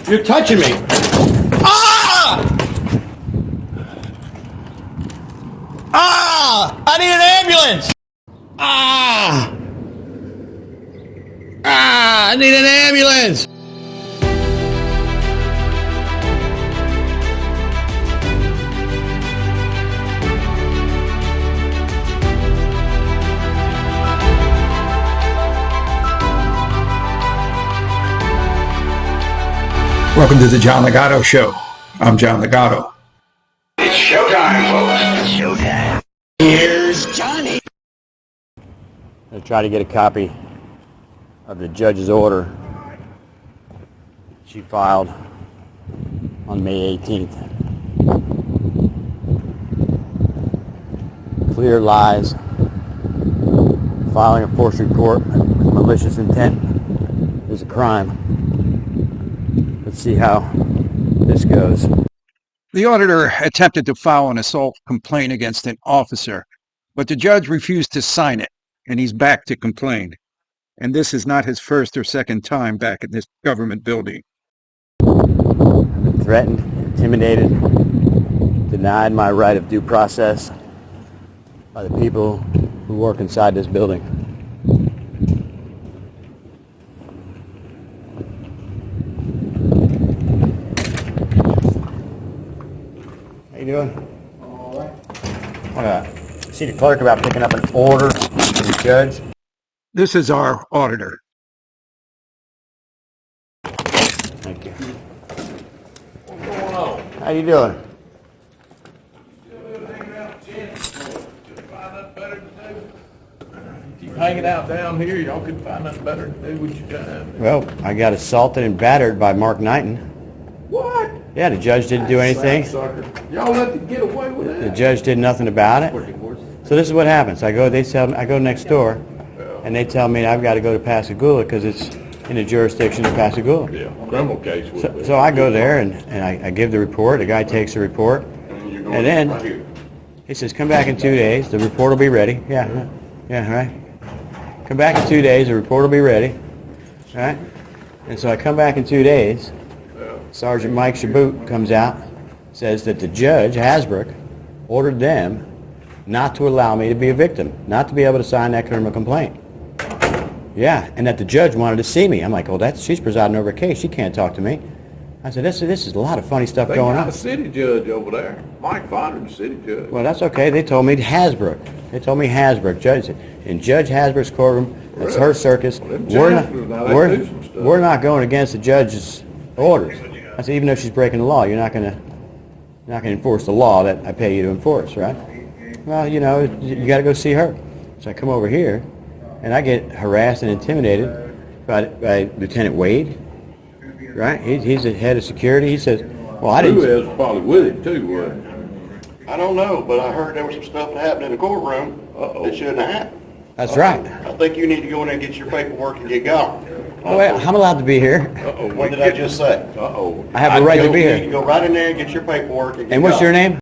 You're touching me. Ah! Ah! I need an ambulance! Ah! Ah! I need an ambulance! Welcome to the John Ligato Show. I'm John Ligato. It's showtime, folks. It's showtime. Here's Johnny. I try to get a copy of the judge's order she filed on May 18th. Clear lies. Filing a forced report with malicious intent is a crime. Let's see how this goes. The auditor attempted to file an assault complaint against an officer, but the judge refused to sign it, and he's back to complain. And this is not his first or second time back in this government building. I've been threatened, intimidated, denied my right of due process by the people who work inside this building. How you doing? All right. I want to see the clerk about picking up an order from the judge. This is our auditor. Thank you. What's going on? How you doing? Keep hanging out down here, y'all couldn't find nothing better to do with your time. Well, I got assaulted and battered by Mark Knighton. What? Yeah, the judge didn't do anything. Sucker. Y'all let them get away with that? The judge did nothing about it. So this is what happens. I go next door, and they tell me I've got to go to Pascagoula because it's in the jurisdiction of Pascagoula. Yeah, criminal case. So I go there and I give the report. The guy takes the report, and then he says, "Come back in 2 days. The report will be ready." Yeah, right. Come back in 2 days. The report will be ready. All right. And so I come back in 2 days. Sergeant Mike Shabut comes out, says that the judge, Hasbrook, ordered them not to allow me to be a victim, not to be able to sign that criminal complaint. Yeah, and that the judge wanted to see me. I'm like, oh, she's presiding over a case. She can't talk to me. I said, this is a lot of funny stuff going on. They got a city judge over there. Mike Fonda, the city judge. Well, that's okay. They told me Hasbrook. Judge in Judge Hasbrook's courtroom. That's her circus. We're not going against the judge's orders. I said, even though she's breaking the law, you're not going to enforce the law that I pay you to enforce, right? Well, you got to go see her. So I come over here, and I get harassed and intimidated by Lieutenant Wade, right? He's the head of security. He says, well, I didn't... Who is probably with him, too, I don't know, but I heard there was some stuff that happened in the courtroom that shouldn't have happened. That's right. I think you need to go in there and get your paperwork and get going. Oh, wait, I'm allowed to be here. What did I just say? I have a right to be You here. need to go right in there and get your paperwork and get And what's your going. name?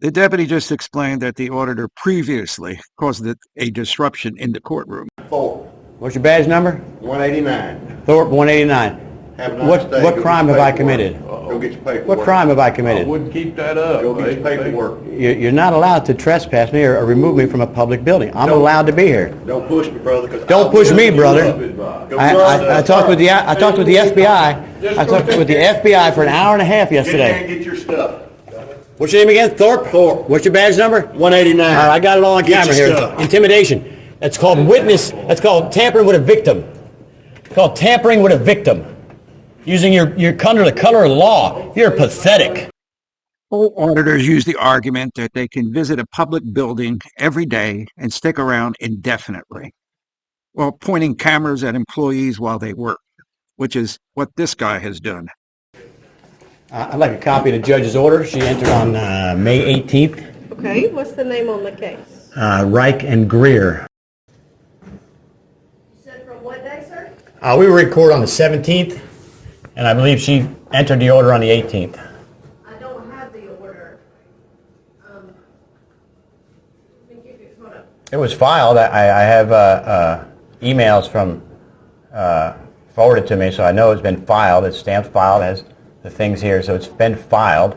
The deputy just explained that the auditor previously caused a disruption in the courtroom. Thorpe, What's your badge number? 189. Thorpe 189. Have a nice day. What Go crime get have I your committed? paperwork. Go get your paperwork. What crime have I I committed? wouldn't keep that up. Go get your paperwork. You're not allowed to trespass me or remove me from a public building. I'm allowed to be here. Don't push me, brother. 'Cause Don't I'll push be me, up. brother. Go I talked with the FBI. I talked with the FBI for an hour and a half Get in there yesterday. and get your stuff. What's your name again? Thorpe? Thorpe. What's your badge number? 189. All right, I got it all on Get camera your here. stuff. Intimidation. That's called witness. That's called tampering with a victim. It's called tampering with a victim. Using your under the color of law. You're pathetic. All auditors use the argument that they can visit a public building every day and stick around indefinitely, while pointing cameras at employees while they work, which is what this guy has done. I'd like a copy of the judge's order. She entered on May 18th. Okay, what's the name on the case? Reich and Greer. You said from what day, sir? We were in court on the 17th, and I believe she entered the order on the 18th. I don't have the order. Hold up. It was filed. I have emails from forwarded to me, so I know it's been filed. It's stamped filed, has the things here, so it's been filed.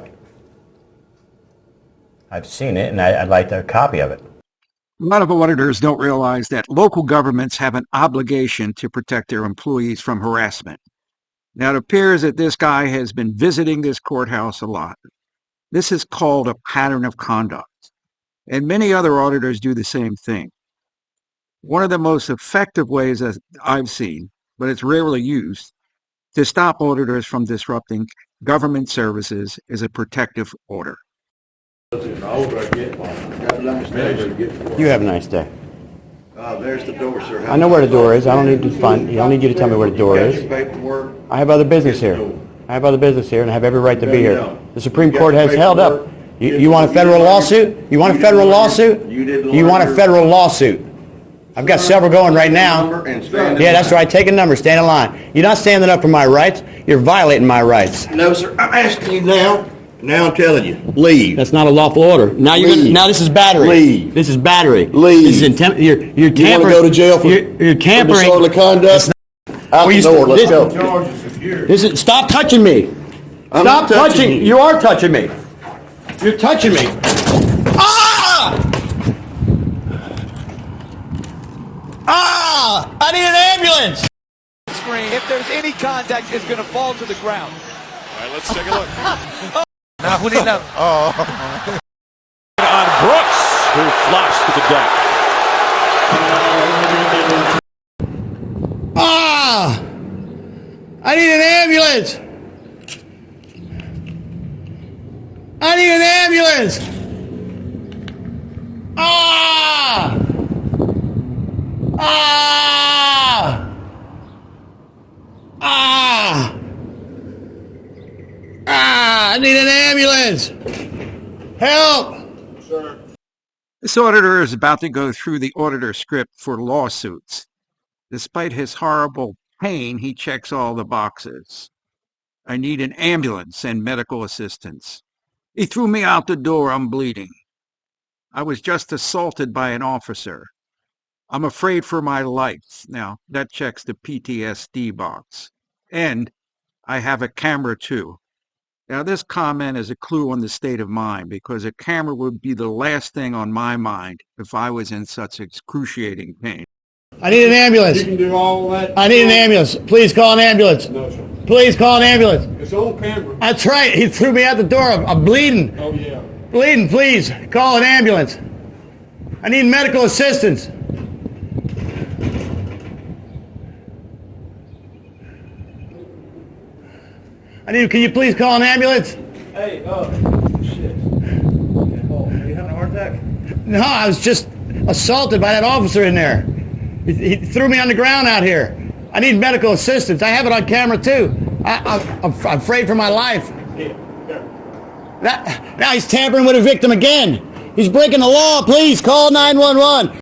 I've seen it, and I'd like a copy of it. A lot of auditors don't realize that local governments have an obligation to protect their employees from harassment. Now, it appears that this guy has been visiting this courthouse a lot. This is called a pattern of conduct, and many other auditors do the same thing. One of the most effective ways that I've seen, but it's rarely used, to stop auditors from disrupting government services is a protective order. The older I get, You have a nice day. There's the door, sir. I know where the door is. I don't need to find. I don't need you to tell me where the door is. Paperwork. I have other business here. I have other business here, and I have every right to be here. The Supreme Court has held up. You want a federal lawsuit? You want a federal lawsuit? You want a federal lawsuit? I've got several going right now. Yeah, that's right. Take a number. Stand in line. You're not standing up for my rights. You're violating my rights. No, sir. I'm asking you now. Now I'm telling you. Leave. That's not a lawful order. Now now this is battery. Leave. This is battery. Leave. This is you're tampering. You want to go to jail for you're tampering. disorderly conduct? Out the door. Let's go. charge of security. Stop touching me. I'm Stop not touching you. You are touching me. You're touching me. Ah! Ah! I need an ambulance. If there's any contact, it's going to fall to the ground. All right, let's take a look. Nahuli lang. On Brooks, who flops to the deck. Ah! I need an ambulance. I need an ambulance. Ah! Ah! Ah! Ah! I need an ambulance. Help! This auditor is about to go through the auditor script for lawsuits. Despite his horrible pain, he checks all the boxes. I need an ambulance and medical assistance. He threw me out the door. I'm bleeding. I was just assaulted by an officer. I'm afraid for my life. Now, that checks the PTSD box. And I have a camera too. Now, this comment is a clue on the state of mind, because a camera would be the last thing on my mind if I was in such excruciating pain. I need an ambulance. You can do all that. I need an ambulance. Please call an ambulance. No, sir. Please call an ambulance. It's on camera. That's right. He threw me out the door. I'm bleeding. Oh, yeah. Bleeding, please. Call an ambulance. I need medical assistance. Can you please call an ambulance? Hey, shit. Oh, are you having a heart attack? No, I was just assaulted by that officer in there. He threw me on the ground out here. I need medical assistance. I have it on camera too. I'm afraid for my life. Now he's tampering with a victim again. He's breaking the law. Please call 911.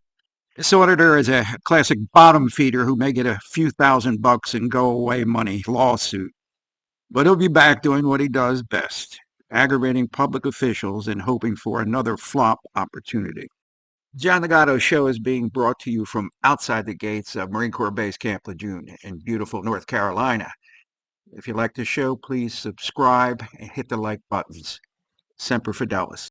This auditor is a classic bottom feeder who may get a few $1,000 and go away money lawsuit. But he'll be back doing what he does best, aggravating public officials and hoping for another flop opportunity. John Ligato Show is being brought to you from outside the gates of Marine Corps Base Camp Lejeune in beautiful North Carolina. If you like the show, please subscribe and hit the like buttons. Semper Fidelis.